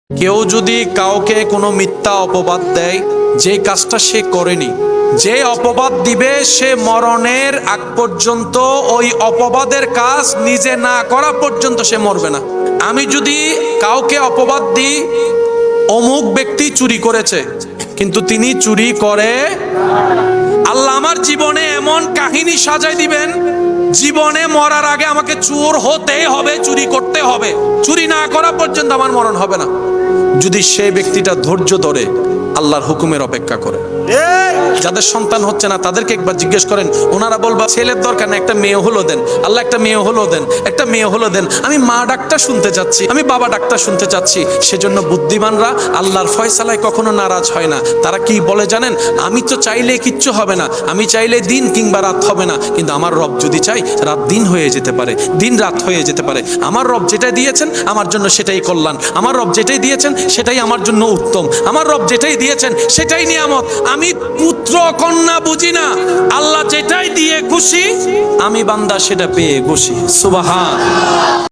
কেউ যদি কাউকে কোনো মিথ্যা অপবাদ দেয়, যে কাজটা সে করেনি, যে অপবাদ দিবে সে মরণের আগ পর্যন্ত ওই অপবাদের কাজ নিজে না করা পর্যন্ত সে মরবে না। আমি যদি কাউকে অপবাদ দিই অমুক ব্যক্তি চুরি করেছে, কিন্তু তিনি চুরি করে, আল্লাহ আমার জীবনে এমন কাহিনী সাজাই দিবেন, জীবনে মরার আগে আমাকে চোর হতেই হবে, চুরি করতে হবে, চুরি না করা পর্যন্ত আমার মরণ হবে না। যদি সেই ব্যক্তিটা ধৈর্য ধরে আল্লাহর হুকুমের অপেক্ষা করে। যাদের সন্তান হচ্ছে না তাদেরকে একবার জিজ্ঞেস করেন, ওনারা বলবা ছেলের দরকার না, একটা মেয়ে হলো দেন, আল্লাহ একটা মেয়ে হলো দেন, একটা মেয়ে হলো দেন, আমি মা ডাকটা শুনতে চাচ্ছি, আমি বাবা ডাকটা শুনতে চাচ্ছি। সেজন্য বুদ্ধিমানরা আল্লাহর ফয়সালায় কখনো নারাজ হয় না। তারা কি বলে জানেন, আমি তো চাইলে কিচ্ছু হবে না, আমি চাইলে দিন কিংবা রাত হবে না, কিন্তু আমার রব যদি চাই রাত দিন হয়ে যেতে পারে, দিন রাত হয়ে যেতে পারে। আমার রব যেটাই দিয়েছেন আমার জন্য সেটাই কল্যাণ, আমার রব যেটাই দিয়েছেন সেটাই আমার জন্য উত্তম, আমার রব যেটাই দিয়েছেন সেটাই নিয়ামত। আমি পুত্র কন্যা বুঝি না, আল্লাহ যেটাই দিয়ে খুশি আমি বান্দা সেটা পেয়ে খুশি। সুবহান।